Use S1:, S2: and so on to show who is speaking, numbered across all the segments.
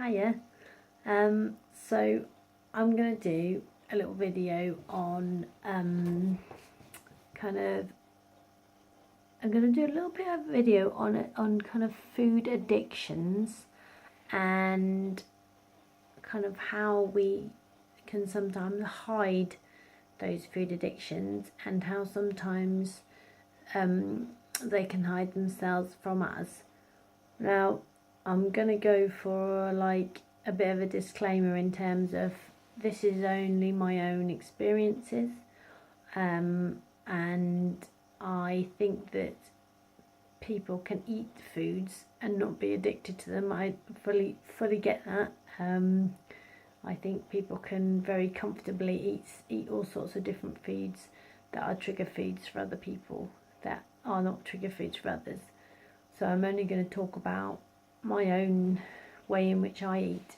S1: Hiya. So I'm going to do a little video on kind of I'm going to do a little bit of video on kind of food addictions and kind of how we can sometimes hide those food addictions and how sometimes they can hide themselves from us. Now, I'm going to go for like a bit of a disclaimer in terms of this is only my own experiences, and I think that people can eat foods and not be addicted to them. I fully get that. I think people can very comfortably eat all sorts of different foods that are trigger foods for other people that are not trigger foods for others. So I'm only going to talk about my own way in which I eat.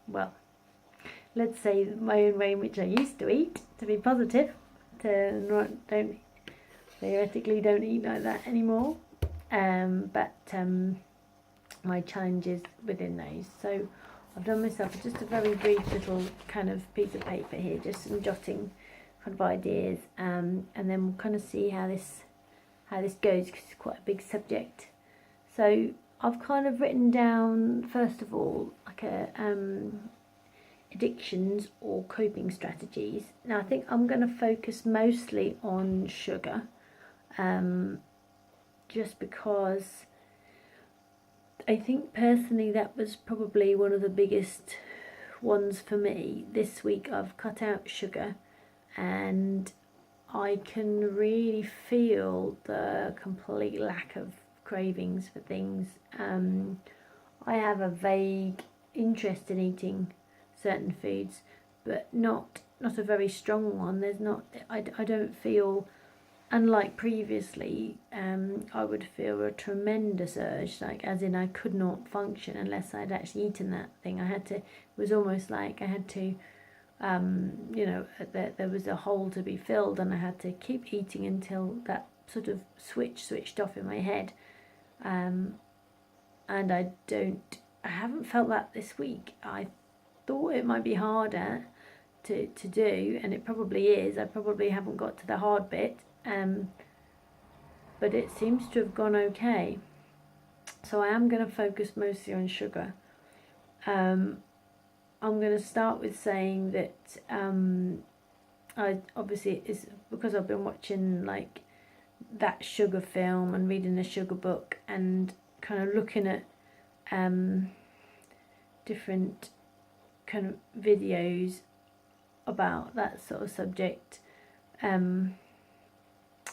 S1: Well, let's say my own way in which I used to eat, to be positive, don't theoretically don't eat like that anymore. But my challenges within those. So I've done myself just a very brief little kind of piece of paper here, just some jotting kind of ideas, and then we'll kind of see how this goes, because it's quite a big subject. So I've kind of written down, first of all, like a addictions or coping strategies. Now I think I'm going to focus mostly on sugar, just because I think personally that was probably one of the biggest ones for me. This week I've cut out sugar and I can really feel the complete lack of cravings for things. I have a vague interest in eating certain foods, but not a very strong one. There's not. I don't feel, unlike previously, I would feel a tremendous urge, like as in I could not function unless I'd actually eaten that thing. It was almost like I had to, there was a hole to be filled, and I had to keep eating until that sort of switched off in my head. And I haven't felt that this week. I thought it might be harder to do, and it probably is. I probably haven't got to the hard bit, but it seems to have gone okay. So I am going to focus mostly on sugar. I'm going to start with saying that I obviously it's because I've been watching like that sugar film and reading the sugar book and kind of looking at different kind of videos about that sort of subject.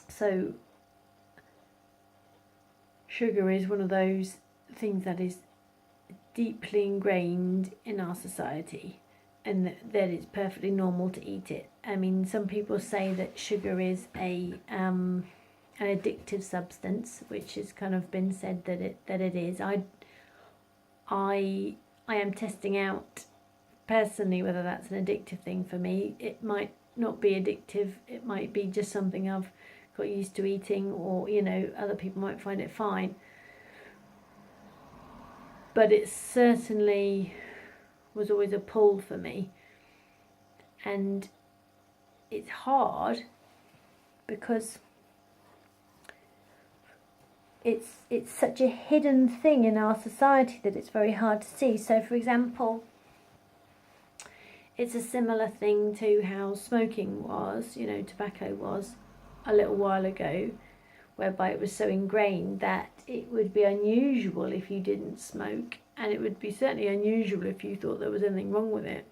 S1: So sugar is one of those things that is deeply ingrained in our society, and that it's perfectly normal to eat it. I mean, some people say that sugar is an addictive substance, which has kind of been said that it is. I am testing out personally whether that's an addictive thing for me. It might not be addictive. It might be just something I've got used to eating, or other people might find it fine. But it certainly was always a pull for me, and it's hard because it's such a hidden thing in our society that it's very hard to see. So for example, it's a similar thing to how smoking was, tobacco was a little while ago, whereby it was so ingrained that it would be unusual if you didn't smoke, and it would be certainly unusual if you thought there was anything wrong with it.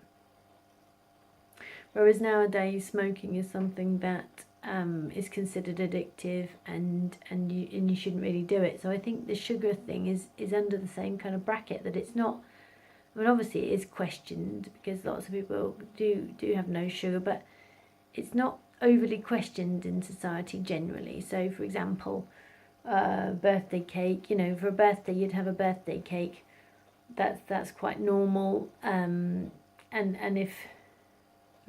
S1: Whereas nowadays smoking is something that is considered addictive, and you shouldn't really do it. So I think the sugar thing is under the same kind of bracket, that it's not. I mean, obviously it is questioned because lots of people do have no sugar, but it's not overly questioned in society generally. So for example, birthday cake, for a birthday you'd have a birthday cake. That's quite normal, and if,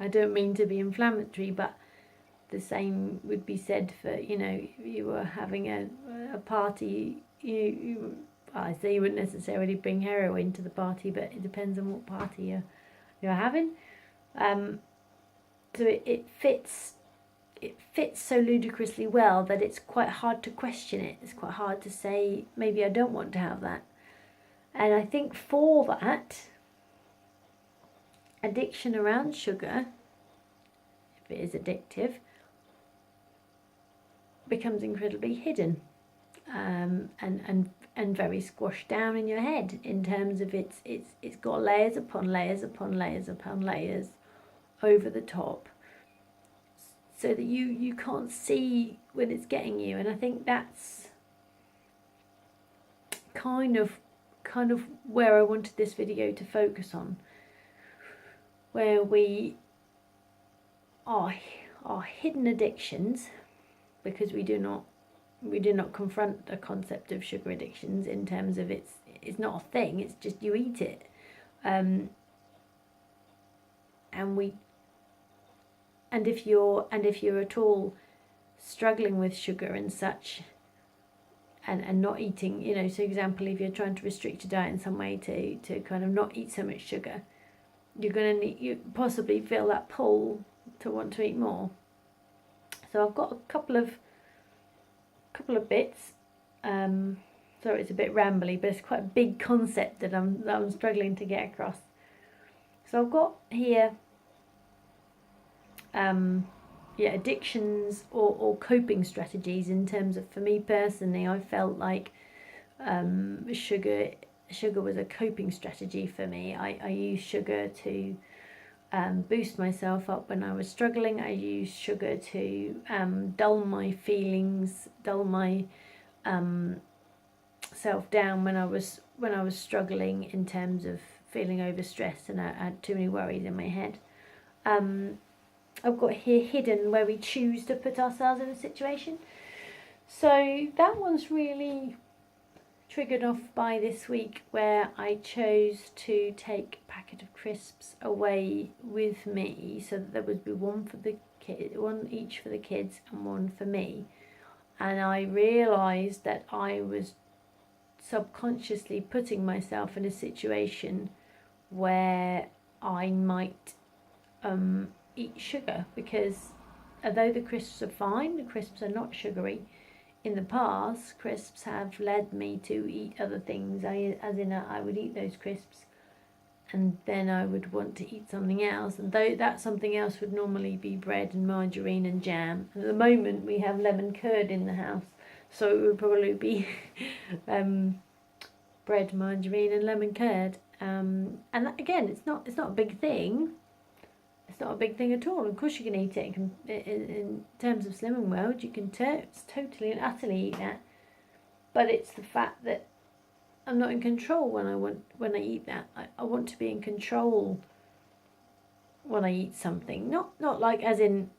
S1: I don't mean to be inflammatory, but the same would be said for, if you were having a party, you I say you wouldn't necessarily bring heroin to the party, but it depends on what party you're having. So it fits so ludicrously well that it's quite hard to question it. It's quite hard to say, maybe I don't want to have that. And I think for that, addiction around sugar, if it is addictive, becomes incredibly hidden, and very squashed down in your head, in terms of it's got layers upon layers upon layers upon layers over the top, so that you can't see when it's getting you. And I think that's kind of where I wanted this video to focus on, where we are hidden addictions, because we do not confront the concept of sugar addictions in terms of it's not a thing, it's just you eat it, and if you're at all struggling with sugar and such, and not eating, you know, so example, if you're trying to restrict your diet in some way to kind of not eat so much sugar, you're going to you possibly feel that pull to want to eat more. So I've got a couple of bits. Sorry, it's a bit rambly, but it's quite a big concept that I'm struggling to get across. So I've got here addictions or coping strategies, in terms of, for me personally, I felt like sugar was a coping strategy for me. I used sugar to boost myself up when I was struggling. I used sugar to dull my feelings, dull my self down when I was struggling, in terms of feeling overstressed and I had too many worries in my head. I've got here hidden, where we choose to put ourselves in a situation. So that one's really triggered off by this week, where I chose to take a packet of crisps away with me, so that there would be one each for the kids and one for me. And I realised that I was subconsciously putting myself in a situation where I might eat sugar, because although the crisps are fine, the crisps are not sugary. In the past, crisps have led me to eat other things, I would eat those crisps and then I would want to eat something else, and though that something else would normally be bread and margarine and jam. And at the moment we have lemon curd in the house, so it would probably be bread, margarine and lemon curd. And that, again, it's not a big thing. It's not a big thing at all. Of course you can eat it. In terms of Slimming World, you can totally and utterly eat that. But it's the fact that I'm not in control when I eat that. I want to be in control when I eat something. Not like as in,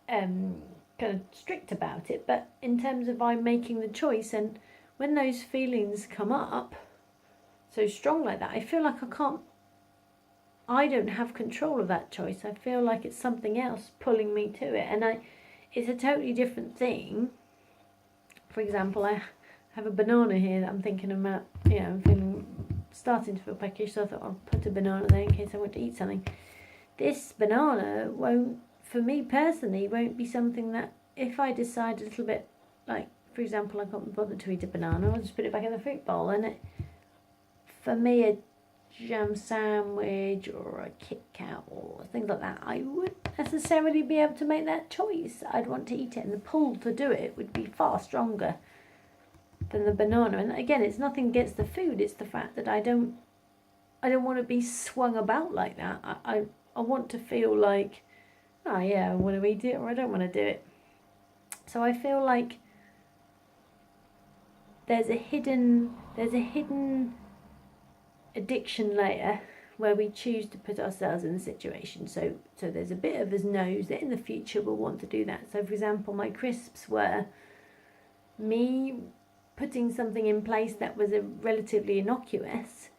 S1: kind of strict about it, but in terms of I'm making the choice. And when those feelings come up so strong like that, I feel like I don't have control of that choice. I feel like it's something else pulling me to it, and it's a totally different thing. For example, I have a banana here that I'm thinking about, I'm starting to feel peckish, so I thought I'll put a banana there in case I want to eat something. This banana for me personally, won't be something that, if I decide a little bit, like, for example, I can't be bothered to eat a banana, I'll just put it back in the fruit bowl, and for me, a jam sandwich or a Kit Kat or things like that, I wouldn't necessarily be able to make that choice. I'd want to eat it, and the pull to do it would be far stronger than the banana. And again, it's nothing against the food, it's the fact that I don't want to be swung about like that. I want to feel like, oh yeah, I want to eat it or I don't want to do it. So I feel like there's a hidden addiction layer where we choose to put ourselves in the situation. So there's a bit of us knows that in the future we'll want to do that. So for example, my crisps were me putting something in place that was relatively innocuous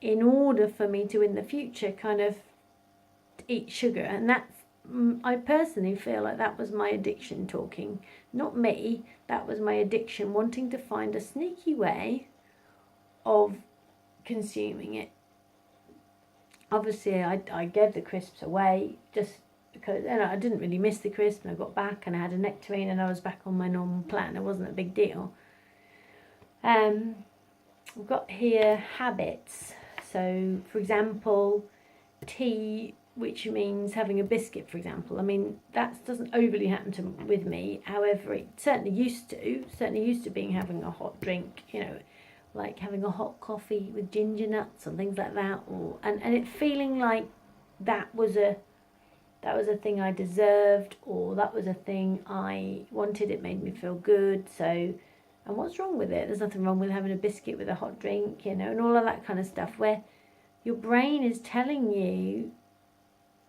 S1: in order for me to, in the future, kind of eat sugar. And that's, I personally feel like that was my addiction talking, not me. That was my addiction, wanting to find a sneaky way of consuming it. Obviously, I gave the crisps away just because I didn't really miss the crisps, and I got back and I had a nectarine and I was back on my normal plan. It wasn't a big deal. We've got here habits. So, for example, tea, which means having a biscuit, for example. I mean, that doesn't overly happen with me. However, it certainly used to being having a hot drink, like having a hot coffee with ginger nuts and things like that, and it feeling like that was a thing I deserved, or that was a thing I wanted. It made me feel good. So, and what's wrong with it? There's nothing wrong with having a biscuit with a hot drink, and all of that kind of stuff, where your brain is telling you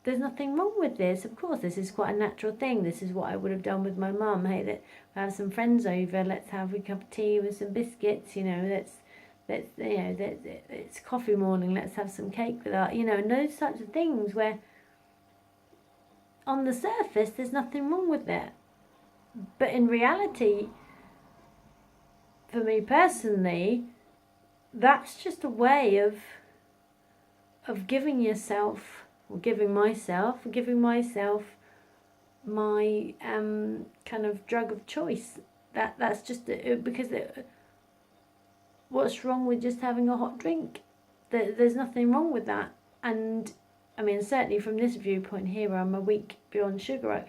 S1: there's nothing wrong with this. Of course, this is quite a natural thing. This is what I would have done with my mum. Hey, that I have some friends over. Let's have a cup of tea with some biscuits. It's coffee morning. Let's have some cake with that. And those types of things where, on the surface, there's nothing wrong with it, but in reality, for me personally, that's just a way of giving yourself, or giving myself my kind of drug of choice. That's just because what's wrong with just having a hot drink? There's nothing wrong with that. And I mean, certainly from this viewpoint here, where I'm a week beyond sugar,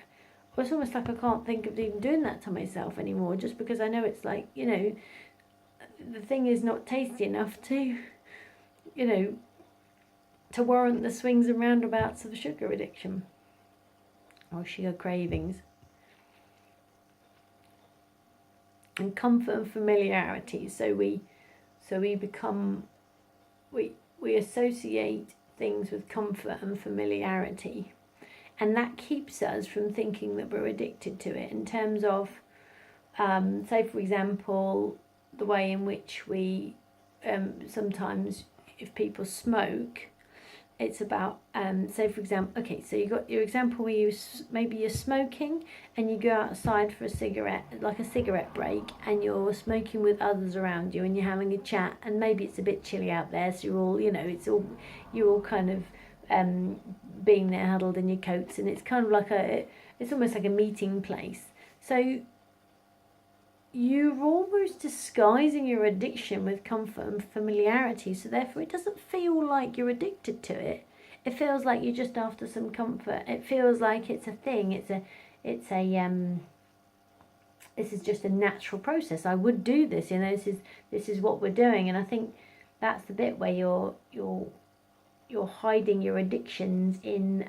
S1: it's almost like I can't think of even doing that to myself anymore, just because I know it's like, the thing is not tasty enough to, to warrant the swings and roundabouts of sugar addiction or sugar cravings. And comfort and familiarity. So we associate things with comfort and familiarity, and that keeps us from thinking that we're addicted to it. In terms of, say for example, the way in which we sometimes, if people smoke, it's about, say for example, okay, so you got your example where maybe you're smoking and you go outside for a cigarette, like a cigarette break, and you're smoking with others around you and you're having a chat, and maybe it's a bit chilly out there, so you're all, you're all kind of being there huddled in your coats, and it's kind of like it's almost like a meeting place. So you're almost disguising your addiction with comfort and familiarity, so therefore it doesn't feel like you're addicted to it. It feels like you're just after some comfort. It feels like it's a thing. This is just a natural process. I would do this, this is what we're doing. And I think that's the bit where you're hiding your addictions in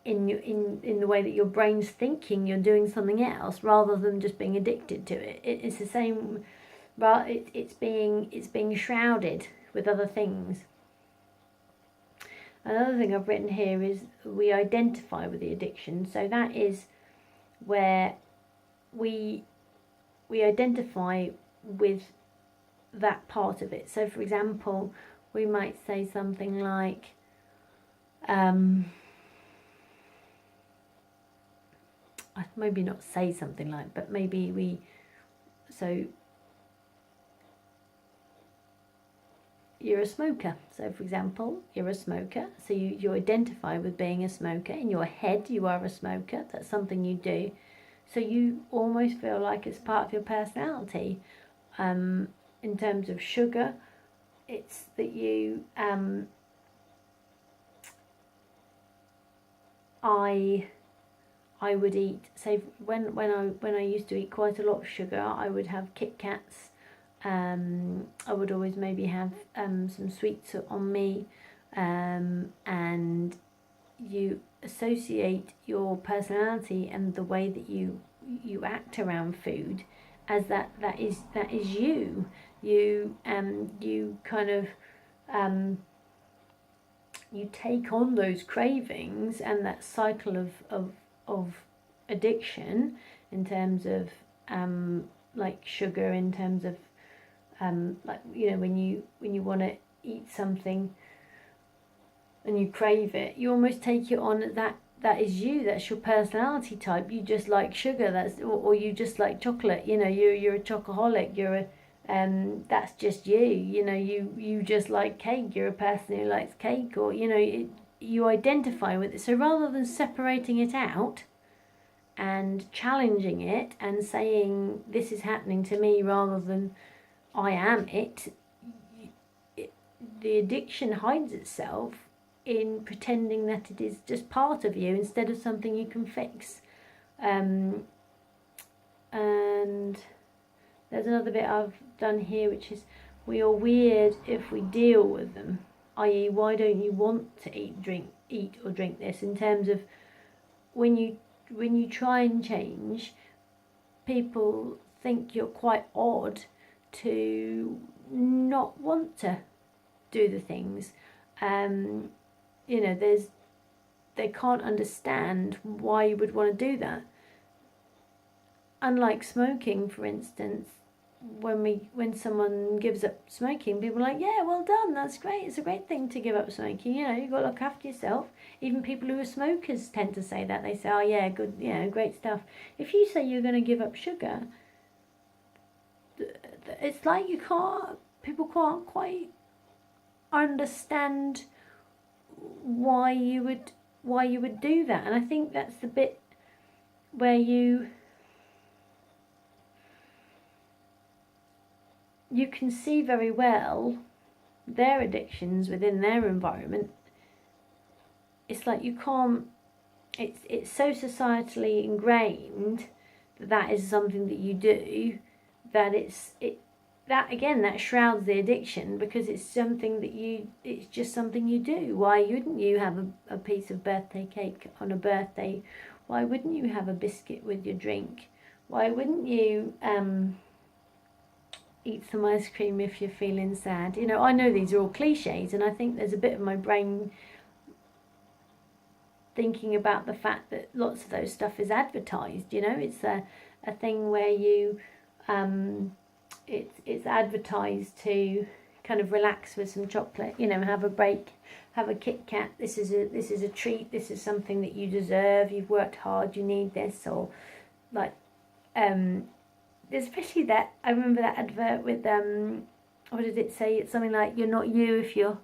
S1: the way that your brain's thinking you're doing something else, rather than just being addicted to it. It's the same, but it's being shrouded with other things. Another thing I've written here is we identify with the addiction. So that is where we identify with that part of it. So for example, we might say something like, maybe not say something like, but maybe so you're a smoker. So for example, you're a smoker. So you identify with being a smoker. In your head, you are a smoker. That's something you do. So you almost feel like it's part of your personality. In terms of sugar, it's that you, I would eat, say when I used to eat quite a lot of sugar, I would have Kit Kats. I would always maybe have some sweets on me, and you associate your personality and the way that you act around food as that is you. You kind of you take on those cravings and that cycle of addiction, in terms of like sugar, in terms of like when you want to eat something and you crave it, you almost take it on that is you. That's your personality type. You just like sugar. Or you just like chocolate. You know, you're a chocoholic. That's just you. You know, you just like cake. You're a person who likes cake, or you identify with it. So rather than separating it out and challenging it and saying this is happening to me rather than I am it, the addiction hides itself in pretending that it is just part of you instead of something you can fix. And there's another bit I've done here, which is we are weird if we deal with them, i.e. why don't you want to eat or drink this, in terms of when you try and change, people think you're quite odd to not want to do the things. They can't understand why you would want to do that. Unlike smoking, for instance, when someone gives up smoking, people are like, yeah, well done, that's great, it's a great thing to give up smoking, you've got to look after yourself. Even people who are smokers tend to say that. They say, oh yeah, good, great stuff. If you say you're going to give up sugar, it's like people can't quite understand why you would do that. And I think that's the bit where you can see very well their addictions within their environment. It's like you can't, it's so societally ingrained that is something that you do, that that shrouds the addiction, because it's just something you do. Why wouldn't you have a piece of birthday cake on a birthday? Why wouldn't you have a biscuit with your drink? Why wouldn't you eat some ice cream if you're feeling sad? I know these are all cliches, and I think there's a bit of my brain thinking about the fact that lots of those stuff is advertised. It's a thing where you it's advertised to kind of relax with some chocolate, have a break, have a Kit Kat. This is a treat. This is something that you deserve. You've worked hard. You need this. Or like, especially that, I remember that advert with what did it say? It's something like, you're not you if you're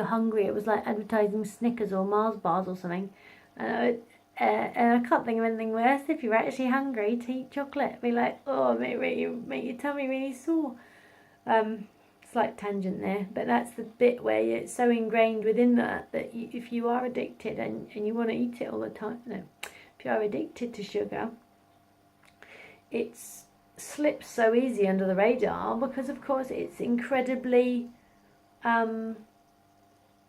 S1: hungry. It was like advertising Snickers or Mars bars or something. And I can't think of anything worse. If you're actually hungry, to eat chocolate. Be like, oh, make your tummy really sore. Slight tangent there, but that's the bit where it's so ingrained within that if you are addicted and you want to eat it all the time, if you are addicted to sugar, it slips so easy under the radar, because of course it's incredibly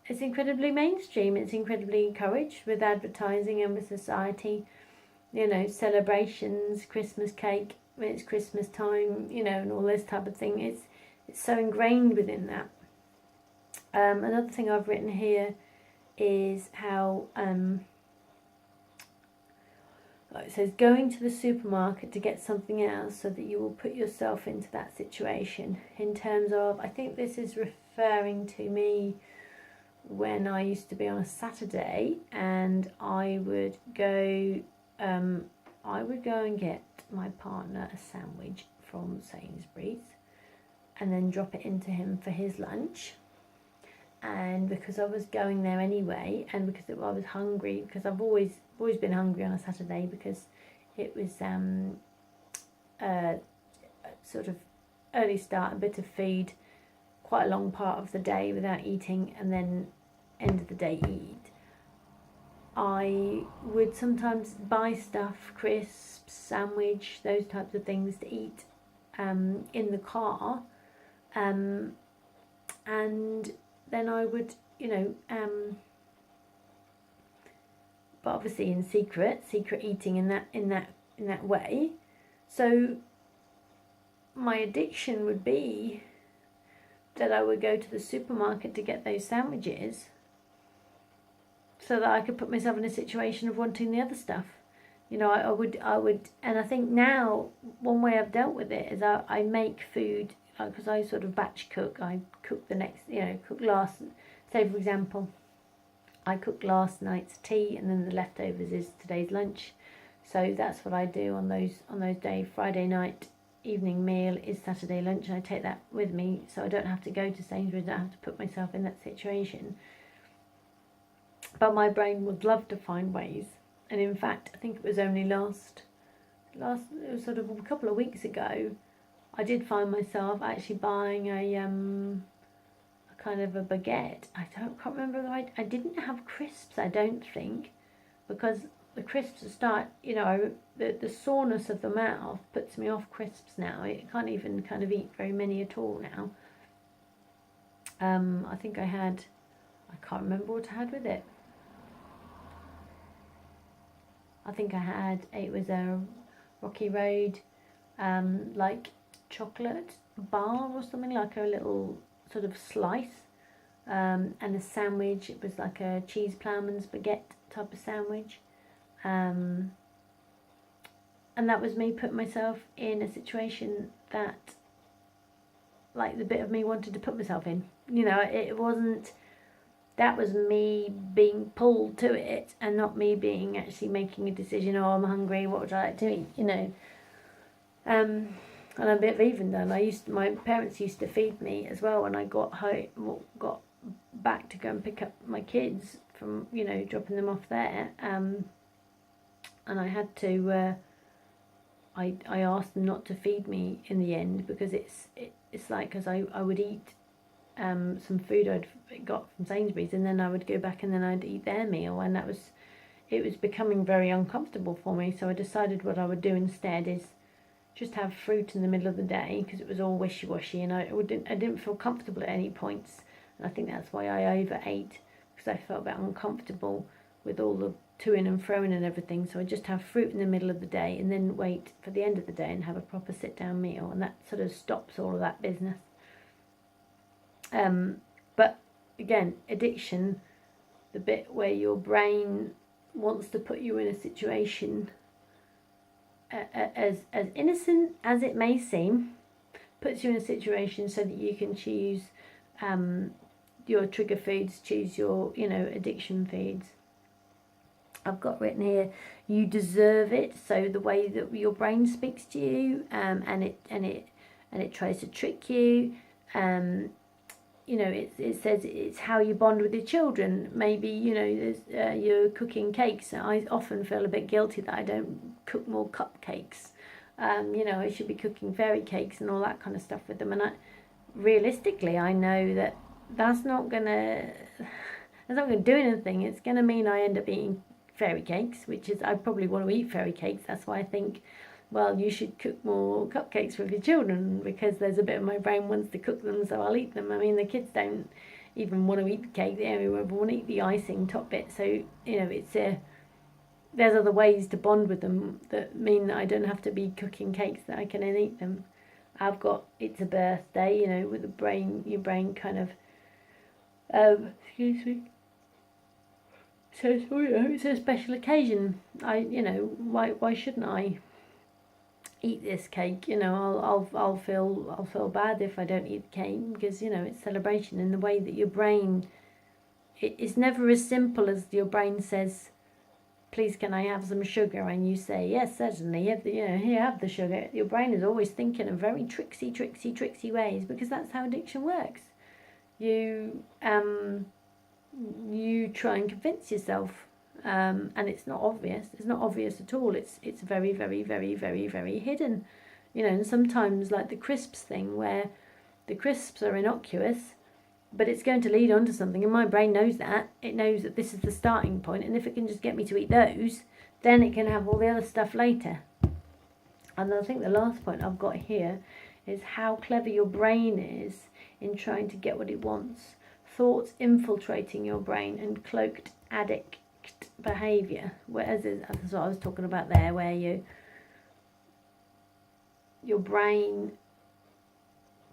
S1: mainstream. It's incredibly encouraged with advertising and with society. Celebrations, Christmas cake when it's Christmas time, and all this type of thing. It's so ingrained within that. Another thing I've written here is how it says, going to the supermarket to get something else so that you will put yourself into that situation. In terms of, I think this is referring to me when I used to be on a Saturday and I would go and get my partner a sandwich from Sainsbury's and then drop it into him for his lunch. And because I was going there anyway, and because I was hungry, because I've always been hungry on a Saturday, because it was a sort of early start, a bit of food, quite a long part of the day without eating, and then end of the day eat. I would sometimes buy stuff, crisps, sandwich, those types of things to eat in the car, and then I would, but obviously in secret eating in that way. So my addiction would be that I would go to the supermarket to get those sandwiches so that I could put myself in a situation of wanting the other stuff. I would, and I think now one way I've dealt with it is I make food, because I sort of batch cook. I cook the next, cook last. Say for example, I cooked last night's tea, and then the leftovers is today's lunch. So that's what I do on those days. Friday night evening meal is Saturday lunch, and I take that with me, so I don't have to go to Sainsbury's. I don't have to put myself in that situation. But my brain would love to find ways, and in fact, I think it was only last it was sort of a couple of weeks ago, I did find myself actually buying a kind of a baguette. Can't remember I didn't have crisps, I don't think, because the crisps start, the soreness of the mouth puts me off crisps now. I can't even kind of eat very many at all now. I think I can't remember what I had with it. I think it was a Rocky Road, like chocolate bar or something, like a little sort of slice, and a sandwich. It was like a cheese ploughman's baguette type of sandwich. And that was me putting myself in a situation that, like, the bit of me wanted to put myself in. It wasn't, that was me being pulled to it, and not me being actually making a decision, oh, I'm hungry, what would I like to eat, And a bit of even done. My parents used to feed me as well when I got back to go and pick up my kids from, dropping them off there. And I had to, I asked them not to feed me in the end, because it's like, because I would eat some food I'd got from Sainsbury's, and then I would go back and then I'd eat their meal, and it was becoming very uncomfortable for me. So I decided what I would do instead is just have fruit in the middle of the day, because it was all wishy-washy, and I didn't feel comfortable at any points. And I think that's why I overate, because I felt a bit uncomfortable with all the to-ing and fro-ing and everything. So I just have fruit in the middle of the day, and then wait for the end of the day and have a proper sit-down meal, and that sort of stops all of that business. But again, addiction, the bit where your brain wants to put you in a situation, as innocent as it may seem, puts you in a situation so that you can choose your trigger foods, choose your addiction foods. I've got written here, you deserve it. So the way that your brain speaks to you, and it tries to trick you. It says it's how you bond with your children. Maybe, you're cooking cakes. I often feel a bit guilty that I don't cook more cupcakes. I should be cooking fairy cakes and all that kind of stuff with them. And realistically, I know that that's not gonna do anything. It's gonna mean I end up eating fairy cakes, which is, I probably want to eat fairy cakes. That's why I think, well, you should cook more cupcakes with your children, because there's a bit of my brain wants to cook them, so I'll eat them. I mean, the kids don't even want to eat the cake, they only want to eat the icing top bit. So, there's other ways to bond with them that mean that I don't have to be cooking cakes, that I can then eat them. It's a birthday, with your brain kind of, excuse me. So, it's a special occasion. Why shouldn't I eat this cake? I'll feel bad if I don't eat the cake, because it's celebration. In the way that your brain, it's never as simple as your brain says, please can I have some sugar, and you say yes, certainly, here, have the sugar. Your brain is always thinking of very tricksy ways, because that's how addiction works. You try and convince yourself, and it's not obvious. It's not obvious at all. It's very, very, very, very, very hidden. And sometimes, like the crisps thing, where the crisps are innocuous, but it's going to lead on to something, and my brain knows that. It knows that this is the starting point, and if it can just get me to eat those, then it can have all the other stuff later. And I think the last point I've got here is how clever your brain is in trying to get what it wants. Thoughts infiltrating your brain and cloaked addict behaviour. That's what I was talking about there, where your brain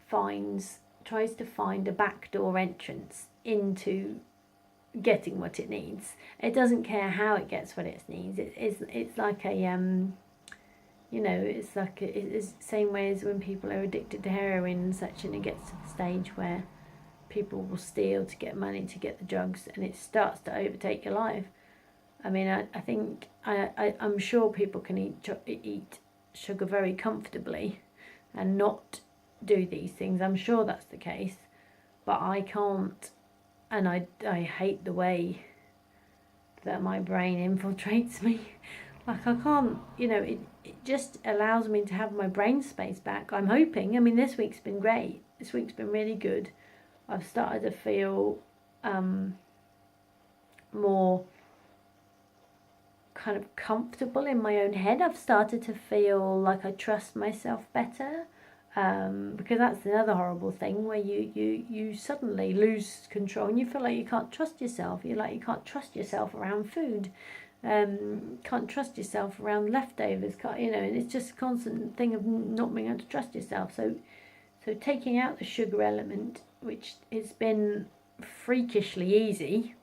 S1: tries to find a backdoor entrance into getting what it needs. It doesn't care how it gets what it needs. It's like it's the same way as when people are addicted to heroin and such, and it gets to the stage where people will steal to get money, to get the drugs, and it starts to overtake your life. I mean, I think I'm sure people can eat sugar very comfortably and not do these things. I'm sure that's the case, but I can't, and I hate the way that my brain infiltrates me. Like, I can't, it just allows me to have my brain space back. I'm hoping. I mean, this week's been great. This week's been really good. I've started to feel more kind of comfortable in my own head. I've started to feel like I trust myself better, because that's another horrible thing where you suddenly lose control and you feel like you can't trust yourself. You're like, you can't trust yourself around food, can't trust yourself around leftovers, and it's just a constant thing of not being able to trust yourself. So taking out the sugar element, which has been freakishly easy,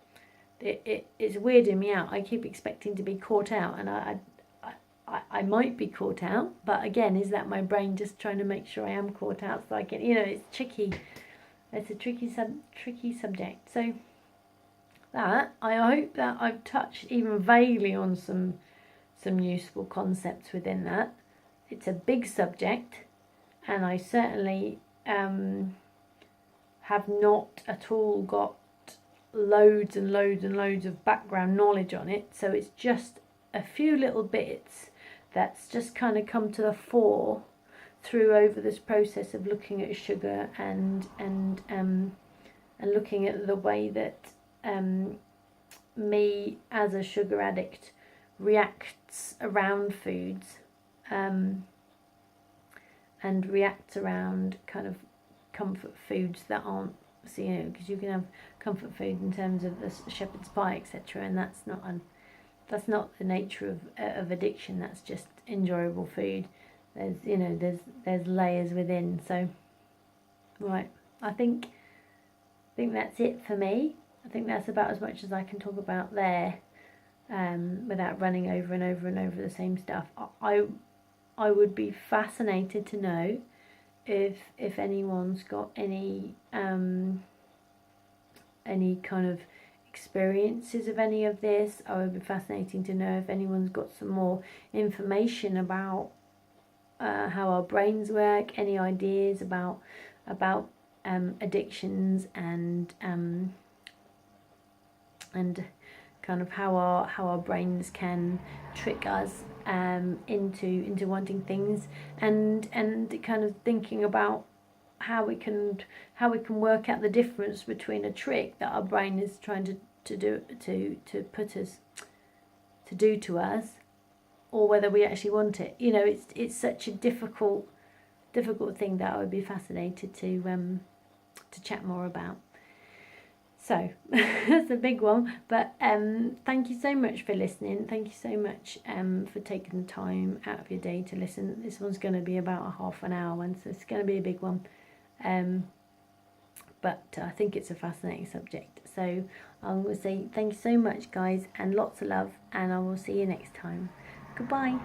S1: it's weirding me out. I keep expecting to be caught out, and I might be caught out, but again, is that my brain just trying to make sure I am caught out so I can, it's tricky. It's a tricky subject. So that, I hope that I've touched even vaguely on some useful concepts within that. It's a big subject, and I certainly have not at all got loads and loads and loads of background knowledge on it. So it's just a few little bits that's just kind of come to the fore through over this process of looking at sugar and looking at the way that me as a sugar addict reacts around foods, and reacts around kind of comfort foods that aren't, so, because you can have comfort food in terms of the shepherd's pie, etc., and that's not the nature of addiction. That's just enjoyable food. There's layers within. So, right, I think that's it for me. I think that's about as much as I can talk about there, without running over and over and over the same stuff. I would be fascinated to know if anyone's got any kind of experiences of any of this. I would be fascinating to know if anyone's got some more information about how our brains work, any ideas about addictions and kind of how our brains can trick us into wanting things, and kind of thinking about how we can work out the difference between a trick that our brain is trying to do to us, or whether we actually want it. It's such a difficult thing that I would be fascinated to chat more about. So that's a big one, but thank you so much for listening. Thank you so much for taking the time out of your day to listen. This one's going to be about a half an hour one, so it's going to be a big one. But I think it's a fascinating subject. So I'm going to say thank you so much, guys, and lots of love, and I will see you next time. Goodbye.